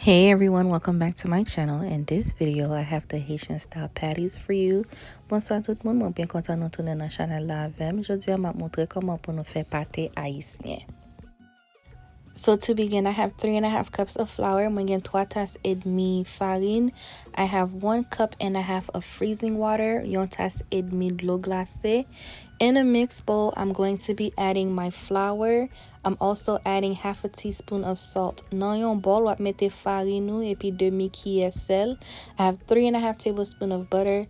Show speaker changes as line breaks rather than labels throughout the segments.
Hey everyone, welcome back to my channel. In this video, I have the Haitian style patties for you. Bonsoir tout le monde, moi bien content de tourner dans channel la avec. Aujourd'hui, je vais vous montrer comment pour nous faire pâté haïtien. So to begin, I have 3.5 cups of flour. I'm going to 3 tasses et demi farine. I have 1 cup and a half of freezing water, 1 tasse et demi d'eau glacée. In a mixed bowl, I'm going to be adding my flour. I'm also adding half a teaspoon of salt. Dans yon bowl, wap mette farine nou et puis demi cuillère sel. I have 3.5 tablespoons of butter,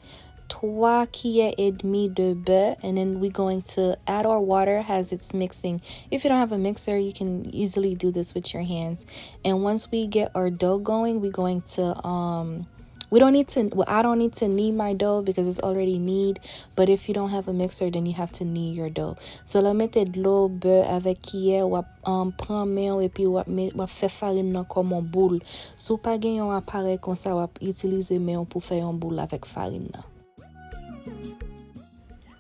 3 cuillères et demi de beurre, and then we're going to add our water as it's mixing. If you don't have a mixer, you can easily do this with your hands. And once we get our dough going, we're going to I don't need to knead my dough because it's already knead, but if you don't have a mixer, then you have to knead your dough. So la mette de l'eau, beurre avec cuillère, wap prend main et puis wap fait farine nan comme un boule. Sou pa gen yon appareil comme ça, wap utiliser main pour faire un boule avec farine nan.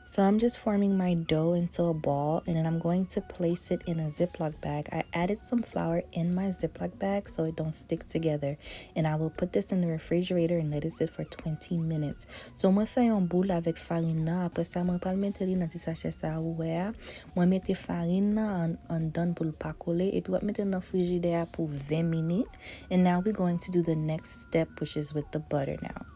So I'm just forming my dough into a ball, and then I'm going to place it in a Ziploc bag. I added some flour in my Ziploc bag so it don't stick together, and I will put this in the refrigerator and let it sit for 20 minutes. So moi fais un boule avec farine nan, après ça moi pal mette li nan ti sachet sa ouvert. Moi mette farine nan en dan pour pas coller et puis wap mette dans frigidaire pour 20 minutes. And now we're going to do the next step, which is with the butter now.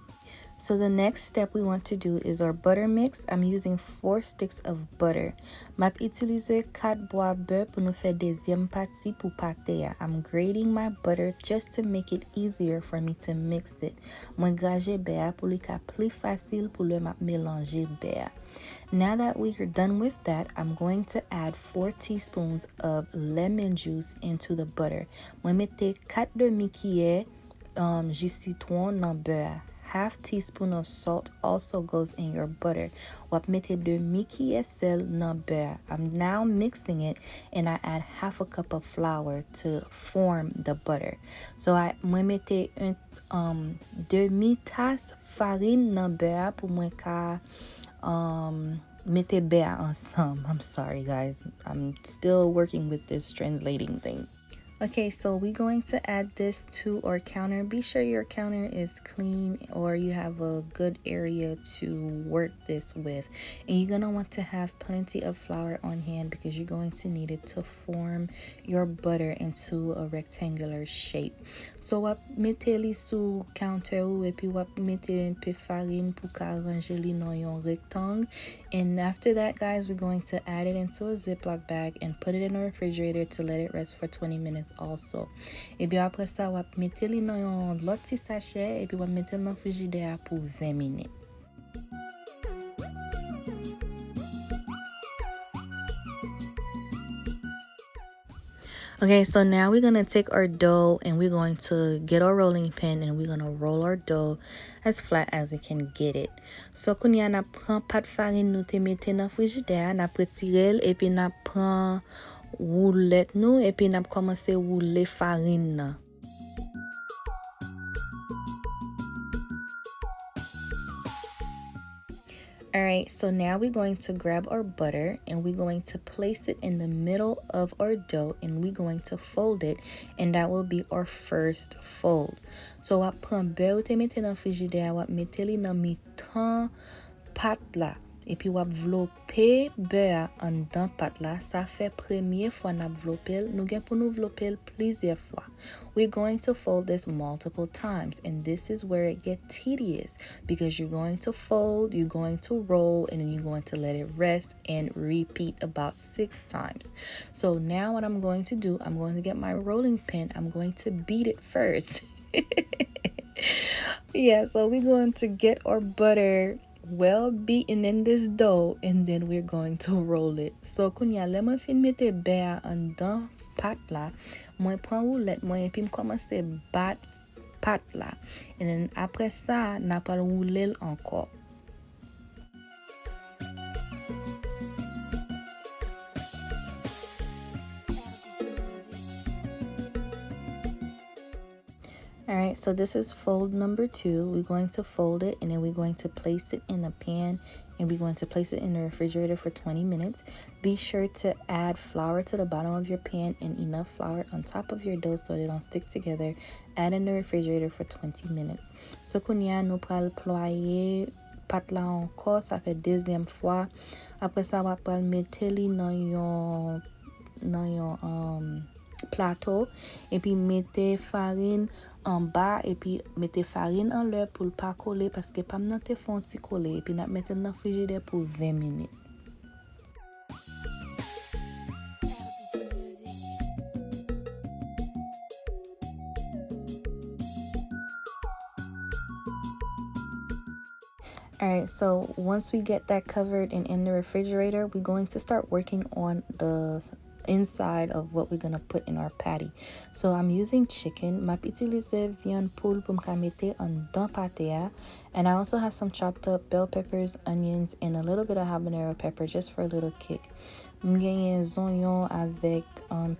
So the next step we want to do is our butter mix. I'm using 4 sticks of butter. Map utiliser 4 bois beurre pour nous faire deuxième partie pour pâté. I'm grating my butter just to make it easier for me to mix it. Moi grager beurre pour li ka plus facile pour le map mélanger beurre. Now that we are done with that, I'm going to add 4 teaspoons of lemon juice into the butter. Moi mette 4 demi-cuillères jus citron dans beurre. Half teaspoon of salt also goes in your butter. Wap mette demi cuillère sel nan beurre. I'm now mixing it, and I add half a cup of flour to form the butter. So moi mette demi tasse farine nan beurre pour moi ka mette beurre ensemble. I'm sorry guys, I'm still working with this translating thing. Okay, so we're going to add this to our counter. Be sure your counter is clean or you have a good area to work this with. And you're going to want to have plenty of flour on hand because you're going to need it to form your butter into a rectangular shape. So wap mette li sou counter ou et puis wap mette un peu farine pour ka arranger li nan yon rectangle. And after that, guys, we're going to add it into a Ziploc bag and put it in a refrigerator to let it rest for 20 minutes also. Et puis après ça, wap mette li nan yon lot ti sachet et puis wap mette li nan frigidaire pour 20 minutes. Okay, so now we're going to take our dough and we're going to get our rolling pin and we're going to roll our dough as flat as we can get it. So, kounya na pran pat farine nou te mette nan frigidaire, na pretirel et puis na pran roulette nou et puis na commencer rouler farine nan. Alright, so now we're going to grab our butter and we're going to place it in the middle of our dough and we're going to fold it, and that will be our first fold. So wap pran beurre ou te mette nan frigidaire, wap mette li nan mitan pat la. Et puis wap vlope beurre en dan pat la. Ça fait première fois n'a vlopel. Nou gen pou nou vlopel plusieurs fois. We're going to fold this multiple times, and this is where it gets tedious because you're going to fold, you're going to roll, and then you're going to let it rest and repeat about 6 times. So now what I'm going to do, I'm going to get my rolling pin. I'm going to beat it first. Yeah, so we're going to get our butter well beaten in this dough, and then we're going to roll it. So kounya le mwen fin mette beurre en dan pat la, mwen pran roulette mwen et puis m'komanse bat pat la. And then après ça, n'a pas rouler encore. All right, so this is fold number 2. We're going to fold it and then we're going to place it in a pan and we're going to place it in the refrigerator for 20 minutes. Be sure to add flour to the bottom of your pan and enough flour on top of your dough so they don't stick together. Add in the refrigerator for 20 minutes. So kounya nou pral ployer pat la encore, ça fait deuxième fois. Après ça, on pral mettre li dans yon plateau et puis mettez farine en bas et puis mettez farine en l'air pour pas coller parce que pas nan te font ti coller et puis n'a mettre dans frigidaire pour 20 minutes. Alright, so once we get that covered and in the refrigerator, we're going to start working on the inside of what we're going to put in our patty. So I'm using chicken. M'a utiliser viande poule pour m'ka mette en dans pâté. And I also have some chopped up bell peppers, onions, and a little bit of habanero pepper just for a little kick. M'genye zonyon avec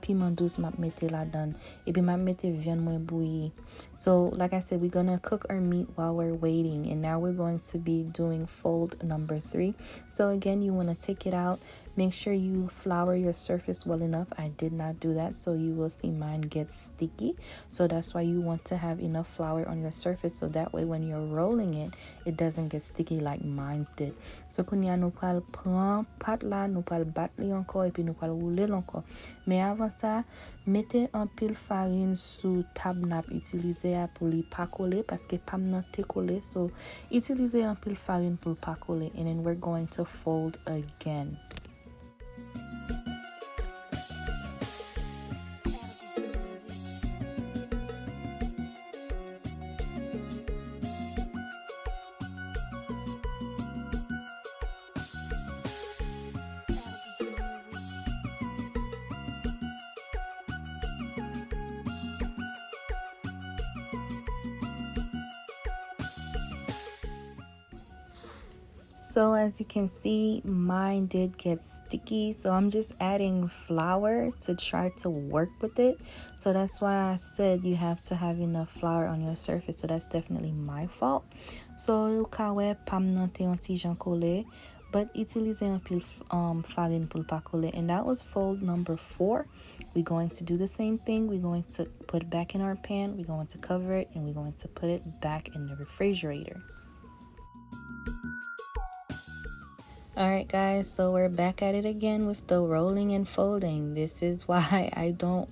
piment douce m'a mette la dan. Et puis m'a mette viande mwen bouillie. So like I said, we're gonna cook our meat while we're waiting, and now we're going to be doing fold number 3. So again, you want to take it out, make sure you flour your surface well enough. I did not do that, so you will see mine gets sticky. So that's why you want to have enough flour on your surface so that way when you're rolling it doesn't get sticky like mine's did. So kounya nou pral pran pat la, nou pral bat li encore et puis nou pral rouler encore. Mais avant ça, mettez un pile farine sous table nap utiliser pour li pas coller parce que pas nan te coller. So utilisez un pile farine pour pas coller, and then we're going to fold again. So as you can see, mine did get sticky, so I'm just adding flour to try to work with it. So that's why I said you have to have enough flour on your surface. So that's definitely my fault. So kawe pam nan te yon ti jan kole, but utilize un pile farine pour pas coller. And that was fold number 4. We're going to do the same thing. We're going to put it back in our pan, we're going to cover it, and we're going to put it back in the refrigerator. Alright guys, so we're back at it again with the rolling and folding. This is why I don't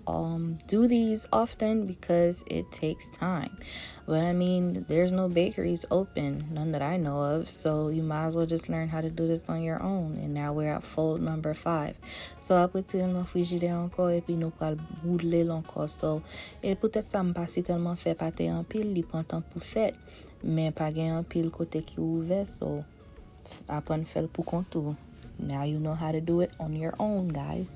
do these often, because it takes time. But I mean, there's no bakeries open, none that I know of, so you might as well just learn how to do this on your own. And now we're at fold number 5. So après ti nan frigidaire encore et puis nous pral rouler encore. So et peut-être ça me passe tellement fait pâté en pile, li prend temps pour fait, mais pas gen en pile côté qui ouvert, so apon fel pou kontou. Now you know how to do it on your own, guys.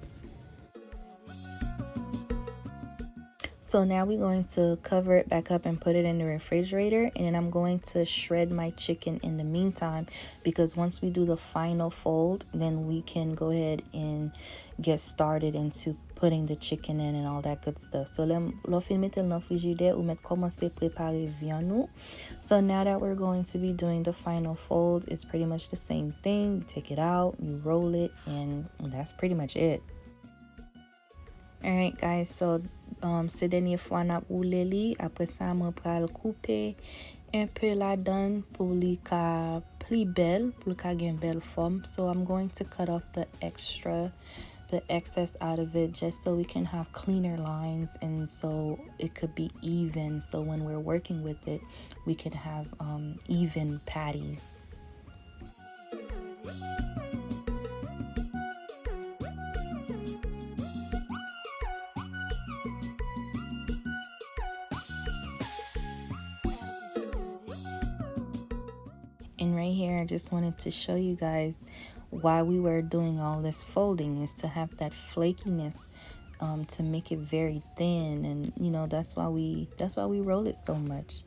So now we're going to cover it back up and put it in the refrigerator, and then I'm going to shred my chicken in the meantime, because once we do the final fold, then we can go ahead and get started into putting the chicken in and all that good stuff. So lo fin metel nan frigidaire ou met commencer préparer viande nou. So now that we're going to be doing the final fold, it's pretty much the same thing. You take it out, you roll it, and that's pretty much it. Alright guys, so se denye fwa nap oule li, apre sa mwen pral couper un peu la dan pou li ka pli bel, pou li ka gen bel form. So I'm going to cut off the excess out of it just so we can have cleaner lines, and so it could be even, so when we're working with it we could have even patties. And right here, I just wanted to show you guys why we were doing all this folding, is to have that flakiness, to make it very thin, and you know that's why we roll it so much.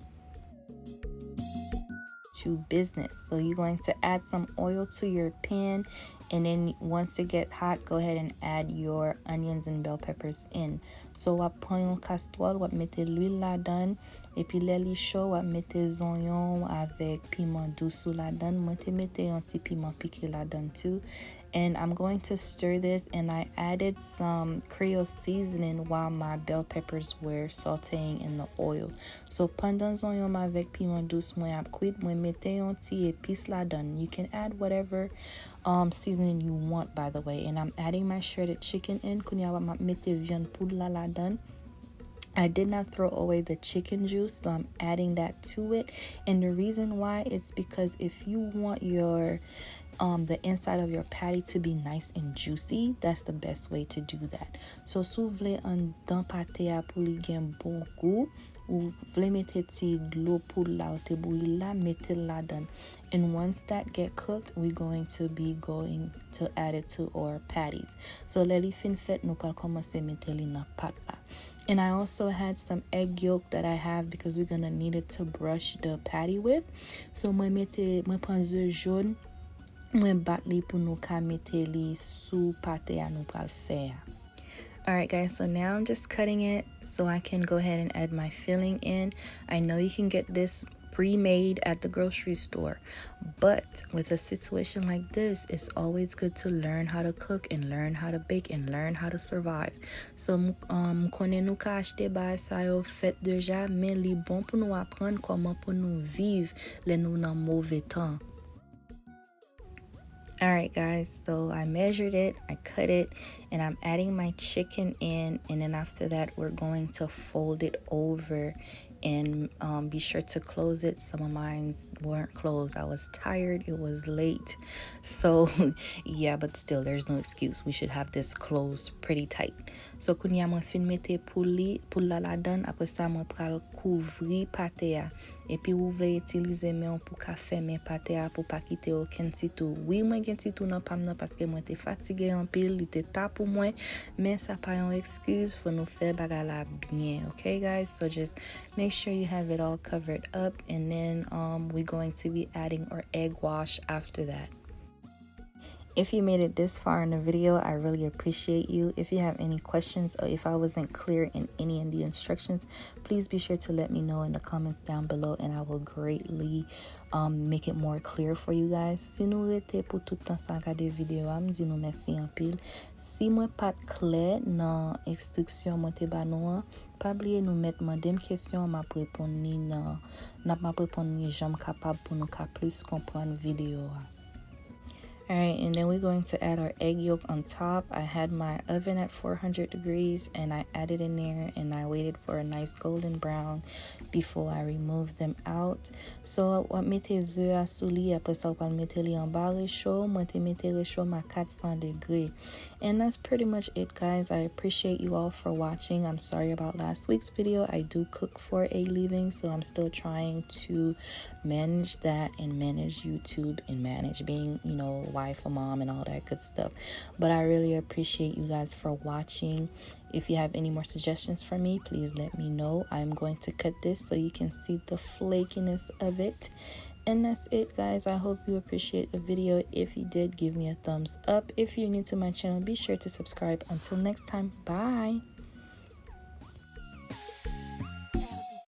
To business. So you're going to add some oil to your pan And then once it gets hot, go ahead and add your onions and bell peppers in. So wap pran yon casserole, wap mette l'huile la dan. Et puis lè li chaud, wap mette zonyon avec piment douce la dan. Mwen te mette yon ti piment piqué la dan too. And I'm going to stir this, and I added some Creole seasoning while my bell peppers were sauteing in the oil. So pendant zonyon avec piment douce mwen ap cuit, mwen mette yon ti épice la dan. You can add whatever seasoning you want, by the way. And I'm adding my shredded chicken in. Kounya wap mette viande poudre la dan. I did not throw away the chicken juice, so I'm adding that to it. And the reason why, it's because if you want your the inside of your patty to be nice and juicy, that's the best way to do that. So sou vle an dan pate a pou li gen bon goût, ou vle mette ti l'eau pou la ou te bouilli la, mette la dan. And once that get cooked, we're going to add it to our patties. So lè li fin fet, nou pal komanse mette li nan pat la. And I also had some egg yolk that I have because we're gonna need it to brush the patty with. So mwen pran zè jaune, mwen bat li pou nou ka mette li sou pate a nou pral fè. Alright guys, so now I'm just cutting it so I can go ahead and add my filling in. I know you can get this pre-made at the grocery store, but with a situation like this, it's always good to learn how to cook and learn how to bake and learn how to survive. So konen nou ka achete ba sa yo fet deja, men li bon pou nou apprendre koman pou nou viv le nou nan mauvais temps. Alright guys, so I measured it, I cut it, and I'm adding my chicken in, and then after that we're going to fold it over and be sure to close it. Some of mine weren't closed. I was tired, it was late, so yeah, but still there's no excuse. We should have this closed pretty tight. So kounya mwen fin mette pou la la dan, apre sa mwen pral kouvri pate a. Et puis ou vle utilize men pou ka ferme pate a pou pa kite oken titou. Oui, mwen gen titou nan pam nan paske mwen te fatige an pil, li te ta pou mwen, men sa pa yon excuse for nou fe bagala bien, okay guys? So just make sure you have it all covered up, and then we're going to be adding our egg wash after that. If you made it this far in the video, I really appreciate you. If you have any questions or if I wasn't clear in any of the instructions, please be sure to let me know in the comments down below, and I will greatly make it more clear for you guys. Si nou rete pou tout temps sa gade video, am di nou merci en pile. Si mwen pat clair nan instruction mwen te ba nou an, pa bliye nou met mandem question, ma prepon ni jam kapab pou nou ka plus kompran video a. Alright, and then we're going to add our egg yolk on top. I had my oven at 400 degrees and I added in there, and I waited for a nice golden brown before I removed them out. So wap mette zè a sou li, apre sa wap mette li an ba rechou, mwen te mette rechou ma 400 degrés. And that's pretty much it guys. I appreciate you all for watching. I'm sorry about last week's video. I do cook for a living, so I'm still trying to manage that and manage YouTube and manage being, you know, wife, a mom, and all that good stuff. But I really appreciate you guys for watching. If you have any more suggestions for me, please let me know. I'm going to cut this so you can see the flakiness of it. And that's it guys. I hope you appreciate the video. If you did, give me a thumbs up. If you're new to my channel, be sure to subscribe. Until next time, bye.